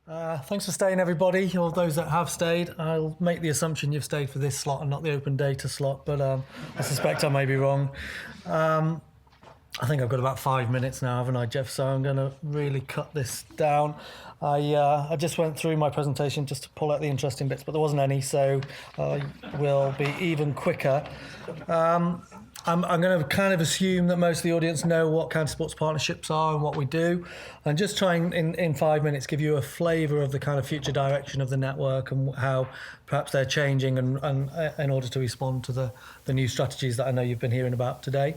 Thanks for staying, everybody, or those that have stayed. I'll make the assumption you've stayed for this slot and not the open data slot, but I suspect I may be wrong. I think I've got about 5 minutes now, haven't I, Jeff? So I'm going to really cut this down. I just went through my presentation just to pull out the interesting bits, but there wasn't any, so I will be even quicker. I'm going to kind of assume that most of the audience know what county sports partnerships are and what we do, and just try and in 5 minutes give you a flavour of the kind of future direction of the network and how perhaps they're changing and in order to respond to the new strategies that I know you've been hearing about today.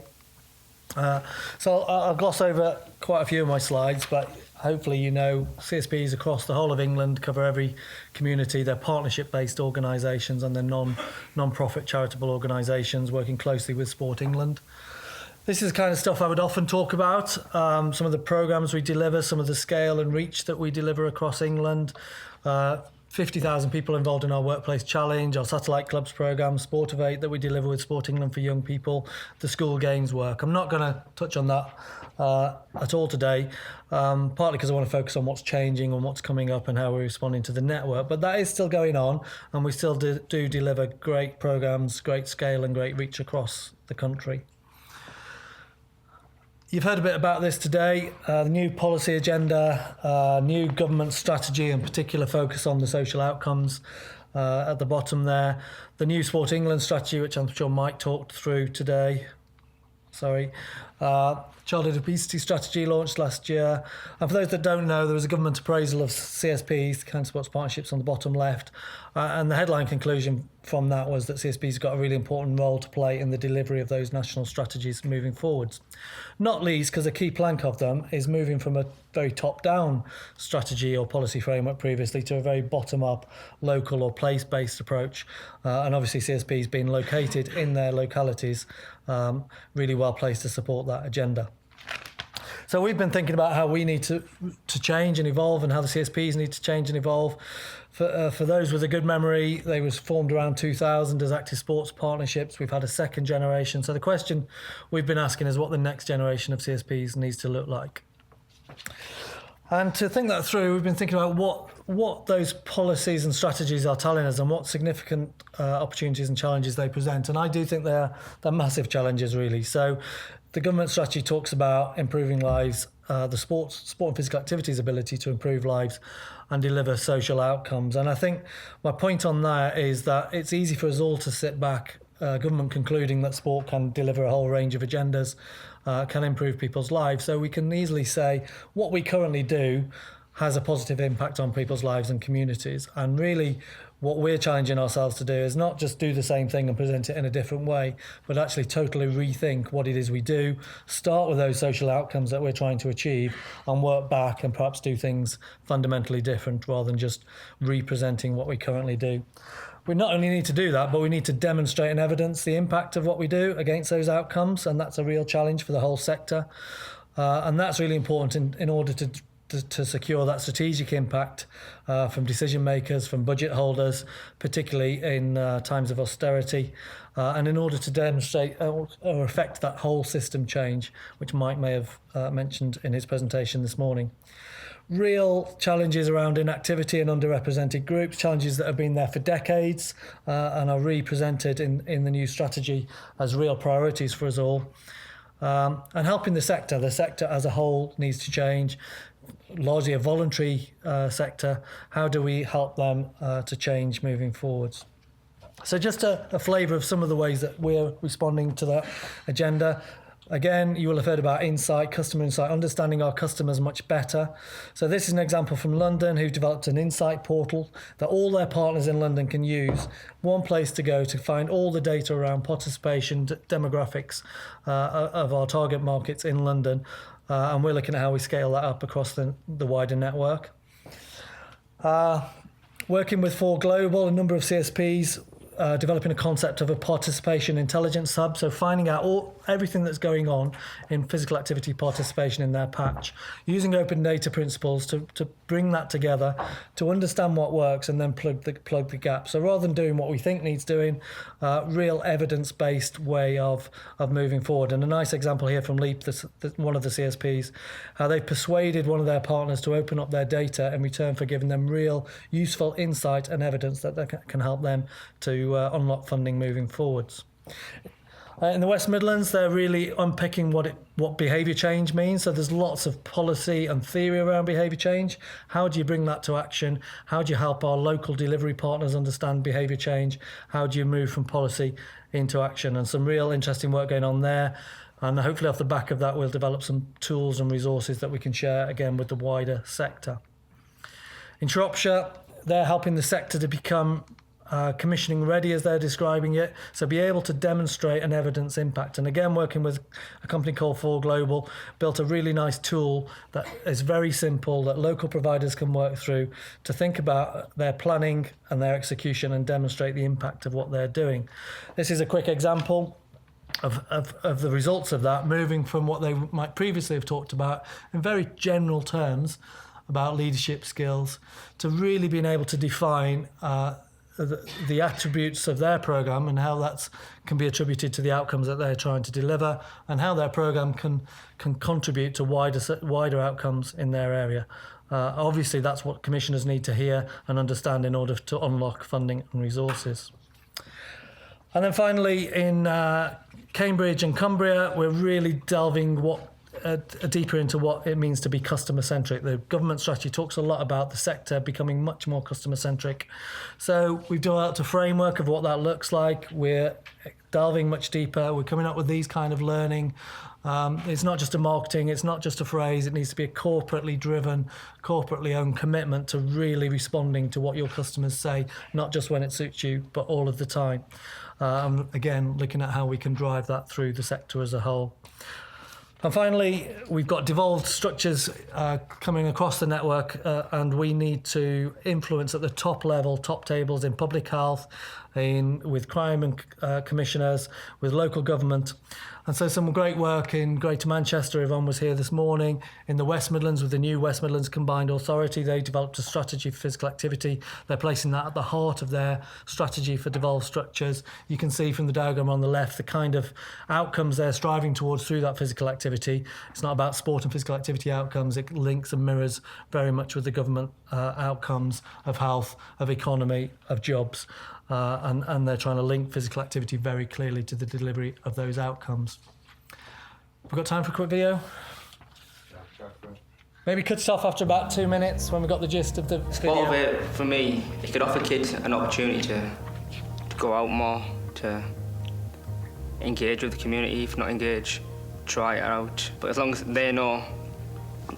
So I'll gloss over quite a few of my slides, but hopefully you know CSPs across the whole of England cover every community. They're partnership-based organisations and they're non-profit charitable organisations working closely with Sport England. This is the kind of stuff I would often talk about, some of the programmes we deliver, some of the scale and reach that we deliver across England. 50,000 people involved in our Workplace Challenge, our Satellite Clubs programme, Sport of 8 that we deliver with Sport England for young people, the school games work. I'm not going to touch on that at all today, partly because I want to focus on what's changing and what's coming up and how we're responding to the network. But that is still going on, and we still do deliver great programmes, great scale and great reach across the country. You've heard a bit about this today, the new policy agenda, new government strategy and particular focus on the social outcomes at the bottom there. The new Sport England strategy, which I'm sure Mike talked through today. Childhood obesity strategy launched last year. And for those that don't know, there was a government appraisal of CSPs, County Sports Partnerships, on the bottom left. And the headline conclusion from that was that CSPs got a really important role to play in the delivery of those national strategies moving forwards. Not least because a key plank of them is moving from a very top-down strategy or policy framework previously to a very bottom-up, local or place-based approach. And obviously CSPs being located in their localities, really well placed to support that agenda. So we've been thinking about how we need to change and evolve and how the CSPs need to change and evolve. For those with a good memory, they was formed around 2000 as active sports partnerships. We've had a second generation. So the question we've been asking is what the next generation of CSPs needs to look like. And to think that through, we've been thinking about what those policies and strategies are telling us and what significant opportunities and challenges they present. And I do think they're massive challenges, really. So the government strategy talks about improving lives, the sport and physical activity's ability to improve lives and deliver social outcomes. And I think my point on that is that it's easy for us all to sit back, government concluding that sport can deliver a whole range of agendas, can improve people's lives. So we can easily say what we currently do has a positive impact on people's lives and communities. And really what we're challenging ourselves to do is not just do the same thing and present it in a different way, but actually totally rethink what it is we do, start with those social outcomes that we're trying to achieve and work back and perhaps do things fundamentally different rather than just representing what we currently do. We not only need to do that, but we need to demonstrate and evidence the impact of what we do against those outcomes, and that's a real challenge for the whole sector. And that's really important in order to secure that strategic impact from decision makers, from budget holders, particularly in times of austerity, and in order to demonstrate or affect that whole system change, which Mike may have mentioned in his presentation this morning. Real challenges around inactivity and underrepresented groups, challenges that have been there for decades and are represented in the new strategy as real priorities for us all. And helping the sector as a whole needs to change. Largely a voluntary sector. How do we help them to change moving forwards? So just a flavour of some of the ways that we're responding to that agenda. Again, you will have heard about insight, customer insight, understanding our customers much better. So this is an example from London, who developed an insight portal that all their partners in London can use. One place to go to find all the data around participation, demographics of our target markets in London. And we're looking at how we scale that up across the wider network. Working with 4Global, a number of CSPs, developing a concept of a participation intelligence hub. So finding out everything that's going on in physical activity participation in their patch, using open data principles to bring that together, to understand what works and then plug the gap. So rather than doing what we think needs doing, real evidence-based way of moving forward. And a nice example here from LEAP, one of the CSPs, how they persuaded one of their partners to open up their data in return for giving them real useful insight and evidence that can help them to unlock funding moving forwards. In the West Midlands, they're really unpicking what behaviour change means. So there's lots of policy and theory around behaviour change. How do you bring that to action? How do you help our local delivery partners understand behaviour change? How do you move from policy into action? And some real interesting work going on there. And hopefully off the back of that, we'll develop some tools and resources that we can share again with the wider sector. In Shropshire, they're helping the sector to become commissioning ready, as they're describing it, so be able to demonstrate an evidence impact. And again, working with a company called 4Global, built a really nice tool that is very simple, that local providers can work through to think about their planning and their execution and demonstrate the impact of what they're doing. This is a quick example of the results of that, moving from what they might previously have talked about in very general terms about leadership skills to really being able to define the attributes of their programme and how that can be attributed to the outcomes that they're trying to deliver, and how their programme can contribute to wider outcomes in their area. Obviously, that's what commissioners need to hear and understand in order to unlock funding and resources. And then finally, in Cambridge and Cumbria, we're really delving deeper into what it means to be customer-centric. The government strategy talks a lot about the sector becoming much more customer-centric. So we've developed a framework of what that looks like. We're delving much deeper. We're coming up with these kind of learning. It's not just a marketing, it's not just a phrase, it needs to be a corporately driven, corporately owned commitment to really responding to what your customers say, not just when it suits you, but all of the time. And again, looking at how we can drive that through the sector as a whole. And finally, we've got devolved structures coming across the network, and we need to influence at the top level, top tables in public health, with crime and commissioners, with local government. And so some great work in Greater Manchester. Yvonne was here this morning. In the West Midlands, with the new West Midlands Combined Authority, they developed a strategy for physical activity. They're placing that at the heart of their strategy for devolved structures. You can see from the diagram on the left the kind of outcomes they're striving towards through that physical activity. It's not about sport and physical activity outcomes. It links and mirrors very much with the government outcomes of health, of economy, of jobs. And they're trying to link physical activity very clearly to the delivery of those outcomes. We've got time for a quick video? Maybe cut it off after about 2 minutes when we've got the gist of the video. Part of it, for me, it could offer kids an opportunity to go out more, to engage with the community. If not engage, try it out. But as long as they know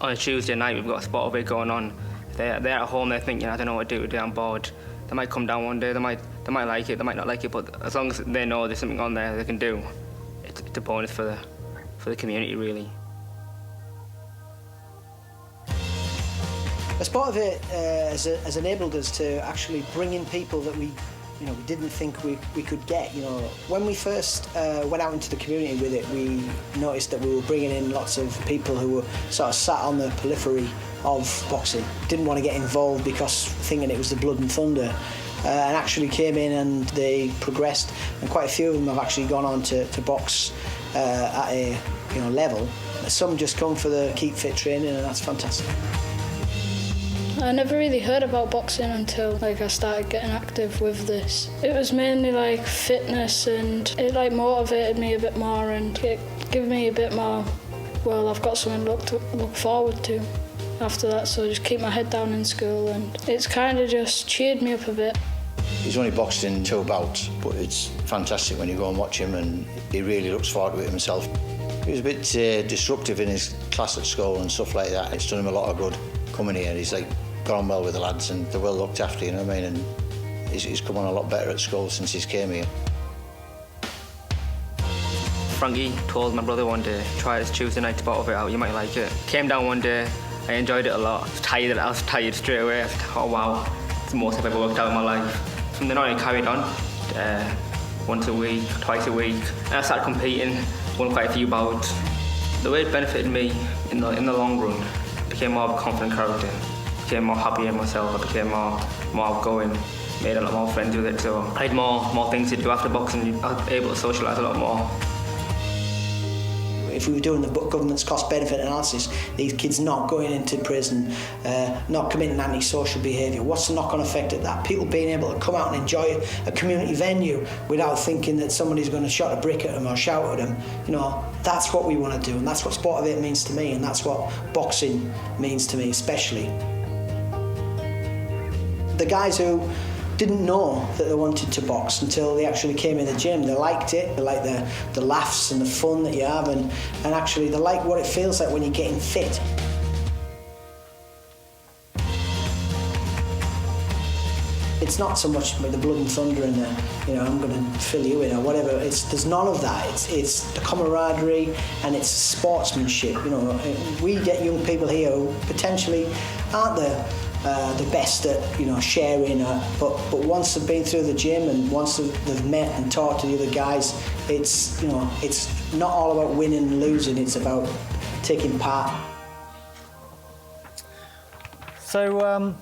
on a Tuesday night we've got a spot of it going on, they're at home, they're thinking, I don't know what to do today, I'm bored. They might come down one day, they might like it, they might not like it, but as long as they know there's something on there they can do, it's a bonus for the community, really. As part of it has enabled us to actually bring in people that we didn't think we could get. When we first went out into the community with it, we noticed that we were bringing in lots of people who were sort of sat on the periphery of boxing, didn't want to get involved because thinking it was the blood and thunder, and actually came in and they progressed, and quite a few of them have actually gone on to box at a level. Some just come for the keep fit training, and that's fantastic. I never really heard about boxing until I started getting active with this. It was mainly fitness, and it motivated me a bit more, and it gave me a bit more, I've got something to look forward to after that, so just keep my head down in school, and it's kind of just cheered me up a bit. He's only boxed in 2 bouts, but it's fantastic when you go and watch him, and he really looks forward to it himself. He was a bit disruptive in his class at school and stuff like that. It's done him a lot of good coming here. He's got on well with the lads, and they're well looked after, you know what I mean? And he's come on a lot better at school since he's came here. Frankie told my brother one day, try this Tuesday night spot of it out, you might like it. Came down one day, I enjoyed it a lot. I was tired straight away. I was like, oh wow, it's the most I've ever worked out in my life. From then on I carried on, once a week, twice a week, and I started competing. won quite a few bouts. The way it benefited me in the long run, I became more of a confident character, became more happy in myself, I became more outgoing, made a lot more friends with it, so I had more things to do after boxing. I was able to socialise a lot more. If we were doing the government's cost-benefit analysis, these kids not going into prison, not committing antisocial behaviour, what's the knock-on effect of that? People being able to come out and enjoy a community venue without thinking that somebody's going to shot a brick at them or shout at them. You know, that's what we want to do, and that's what Sport of 8 means to me, and that's what boxing means to me especially. The guys who didn't know that they wanted to box until they actually came in the gym. They liked it, they like the laughs and the fun that you have, and actually they like what it feels like when you're getting fit. It's not so much the blood and thunder and the, I'm going to fill you in or whatever. There's none of that. It's the camaraderie and it's sportsmanship. We get young people here who potentially aren't the best at sharing, but once they've been through the gym and once they've met and talked to the other guys, it's not all about winning and losing. It's about taking part. So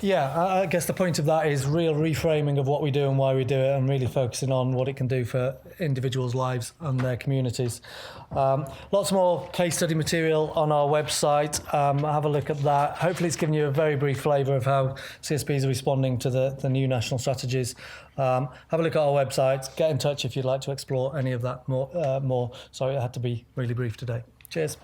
I guess the point of that is real reframing of what we do and why we do it, and really focusing on what it can do for individuals' lives and their communities. Lots more case study material on our website. Have a look at that. Hopefully it's given you a very brief flavour of how CSPs are responding to the new national strategies. Have a look at our website. Get in touch if you'd like to explore any of that more. Sorry, it had to be really brief today. Cheers.